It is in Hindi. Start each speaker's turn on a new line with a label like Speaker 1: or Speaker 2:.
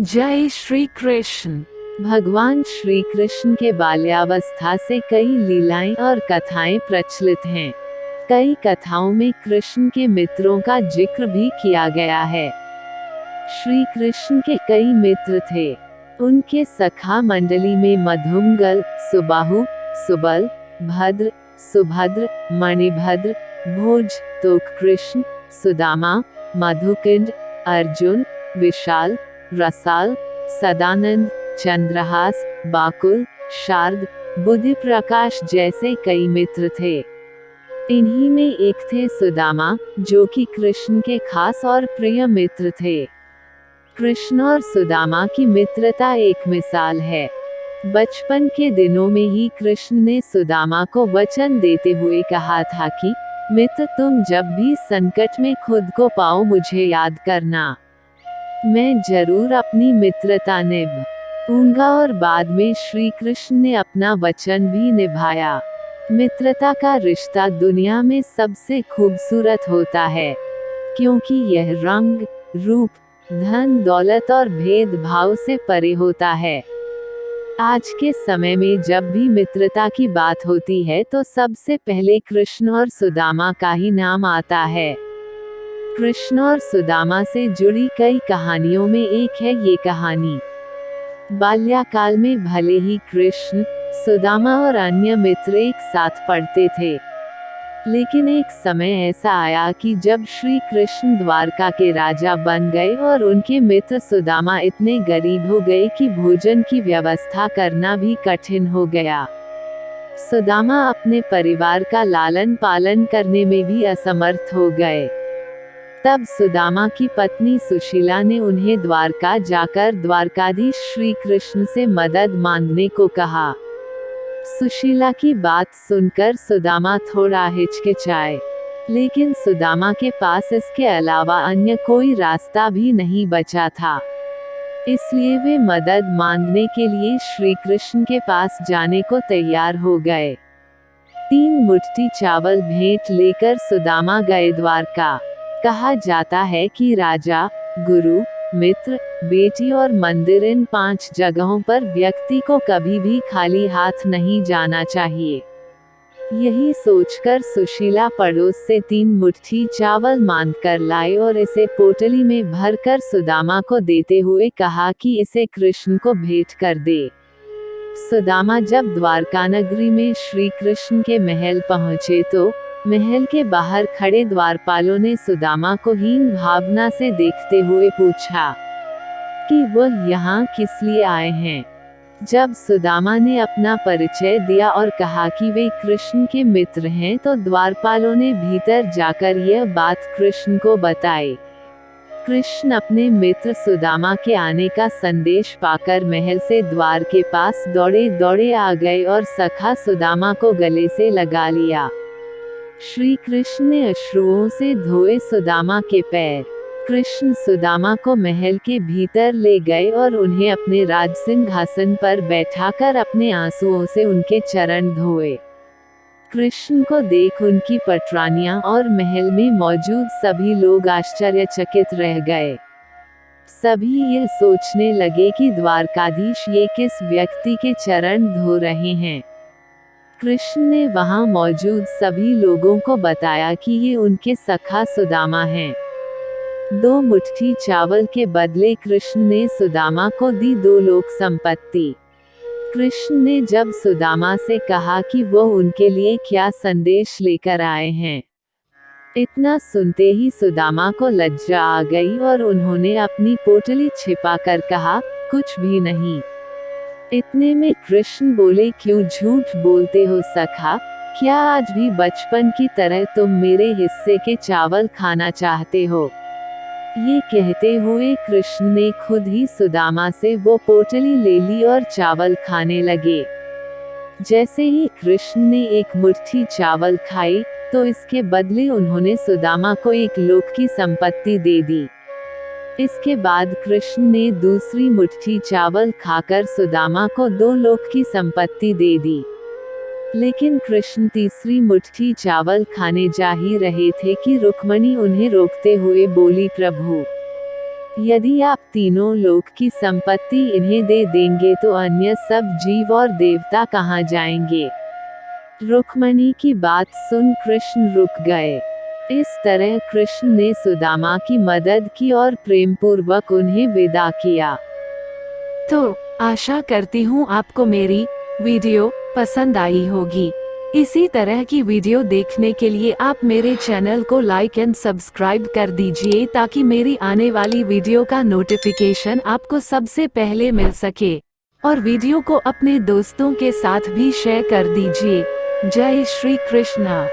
Speaker 1: जय श्री कृष्ण।
Speaker 2: भगवान श्री कृष्ण के बाल्यावस्था से कई लीलाएं और कथाएं प्रचलित हैं। कई कथाओं में कृष्ण के मित्रों का जिक्र भी किया गया है। श्री कृष्ण के कई मित्र थे। उनके सखा मंडली में मधुमंगल, सुबाहु, सुबल, भद्र, सुभद्र, मणिभद्र, भोज, तोककृष्ण, सुदामा, मधुकुंड, अर्जुन, विशाल, रसाल, सदानंद, चंद्रहास, बाकुल, शार्द, बुद्धि प्रकाश जैसे कई मित्र थे। इन्हीं में एक थे सुदामा, जो कि कृष्ण के खास और प्रिय मित्र थे। कृष्ण और सुदामा की मित्रता एक मिसाल है। बचपन के दिनों में ही कृष्ण ने सुदामा को वचन देते हुए कहा था कि मित्र, तुम जब भी संकट में खुद को पाओ मुझे याद करना, मैं जरूर अपनी मित्रता निभाऊंगा। और बाद में श्री कृष्ण ने अपना वचन भी निभाया। मित्रता का रिश्ता दुनिया में सबसे खूबसूरत होता है, क्योंकि यह रंग, रूप, धन दौलत और भेदभाव से परे होता है। आज के समय में जब भी मित्रता की बात होती है तो सबसे पहले कृष्ण और सुदामा का ही नाम आता है। कृष्ण और सुदामा से जुड़ी कई कहानियों में एक है ये कहानी। बाल्यकाल में भले ही कृष्ण, सुदामा और अन्य मित्र एक साथ पढ़ते थे, लेकिन एक समय ऐसा आया कि जब श्री कृष्ण द्वारका के राजा बन गए और उनके मित्र सुदामा इतने गरीब हो गए कि भोजन की व्यवस्था करना भी कठिन हो गया। सुदामा अपने परिवार का लालन पालन करने में भी असमर्थ हो गए। तब सुदामा की पत्नी सुशीला ने उन्हें द्वारका जाकर द्वारकाधीश श्री कृष्ण से मदद मांगने को कहा। सुशीला की बात सुनकर सुदामा थोड़ा हिचकिचाए, लेकिन सुदामा के पास इसके अलावा अन्य कोई रास्ता भी नहीं बचा था। इसलिए वे मदद मांगने के लिए श्री कृष्ण के पास जाने को तैयार हो गए। 3 मुट्ठी चावल भेंट लेकर सुदामा गए द्वारका। कहा जाता है कि राजा, गुरु, मित्र, बेटी और मंदिर, इन 5 जगहों पर व्यक्ति को कभी भी खाली हाथ नहीं जाना चाहिए। यही सोचकर सुशीला पड़ोस से 3 मुट्ठी चावल मांग कर लाई और इसे पोटली में भरकर सुदामा को देते हुए कहा कि इसे कृष्ण को भेंट कर दे। सुदामा जब द्वारका नगरी में श्री कृष्ण के महल पहुँचे तो महल के बाहर खड़े द्वारपालों ने सुदामा को हीन भावना से देखते हुए पूछा कि वह यहाँ किस लिए आए हैं। जब सुदामा ने अपना परिचय दिया और कहा कि वे कृष्ण के मित्र हैं तो द्वारपालों ने भीतर जाकर यह बात कृष्ण को बताई। कृष्ण अपने मित्र सुदामा के आने का संदेश पाकर महल से द्वार के पास दौड़े दौड़े आ गए और सखा सुदामा को गले से लगा लिया। श्री कृष्ण ने अश्रुओं से धोए सुदामा के पैर। कृष्ण सुदामा को महल के भीतर ले गए और उन्हें अपने राज सिंहासन पर बैठाकर अपने आंसुओं से उनके चरण धोए। कृष्ण को देख उनकी पटरानियां और महल में मौजूद सभी लोग आश्चर्यचकित रह गए। सभी यह सोचने लगे कि द्वारकाधीश ये किस व्यक्ति के चरण धो रहे हैं। कृष्ण ने वहां मौजूद सभी लोगों को बताया कि ये उनके सखा सुदामा हैं। 2 मुट्ठी चावल के बदले कृष्ण ने सुदामा को दी 2 लोक संपत्ति। कृष्ण ने जब सुदामा से कहा कि वो उनके लिए क्या संदेश लेकर आए हैं, इतना सुनते ही सुदामा को लज्जा आ गई और उन्होंने अपनी पोटली छिपाकर कहा, कुछ भी नहीं। इतने में कृष्ण बोले, क्यों झूठ बोलते हो सखा? क्या आज भी बचपन की तरह तुम मेरे हिस्से के चावल खाना चाहते हो? ये कहते हुए कृष्ण ने खुद ही सुदामा से वो पोटली ले ली और चावल खाने लगे। जैसे ही कृष्ण ने 1 मुट्ठी चावल खाई तो इसके बदले उन्होंने सुदामा को 1 लोक की संपत्ति दे दी। इसके बाद कृष्ण ने दूसरी मुट्ठी चावल खाकर सुदामा को 2 लोक की संपत्ति दे दी। लेकिन कृष्ण तीसरी मुट्ठी चावल खाने जा ही रहे थे कि रुक्मणी उन्हें रोकते हुए बोली, प्रभु, यदि आप तीनों लोक की संपत्ति इन्हें दे देंगे तो अन्य सब जीव और देवता कहाँ जाएंगे। रुक्मणी की बात सुन कृष्ण रुक गए। इस तरह कृष्ण ने सुदामा की मदद की और प्रेमपूर्वक उन्हें विदा किया।
Speaker 1: तो आशा करती हूँ आपको मेरी वीडियो पसंद आई होगी। इसी तरह की वीडियो देखने के लिए आप मेरे चैनल को लाइक एंड सब्सक्राइब कर दीजिए ताकि मेरी आने वाली वीडियो का नोटिफिकेशन आपको सबसे पहले मिल सके। और वीडियो को अपने दोस्तों के साथ भी शेयर कर दीजिए। जय श्री कृष्णा।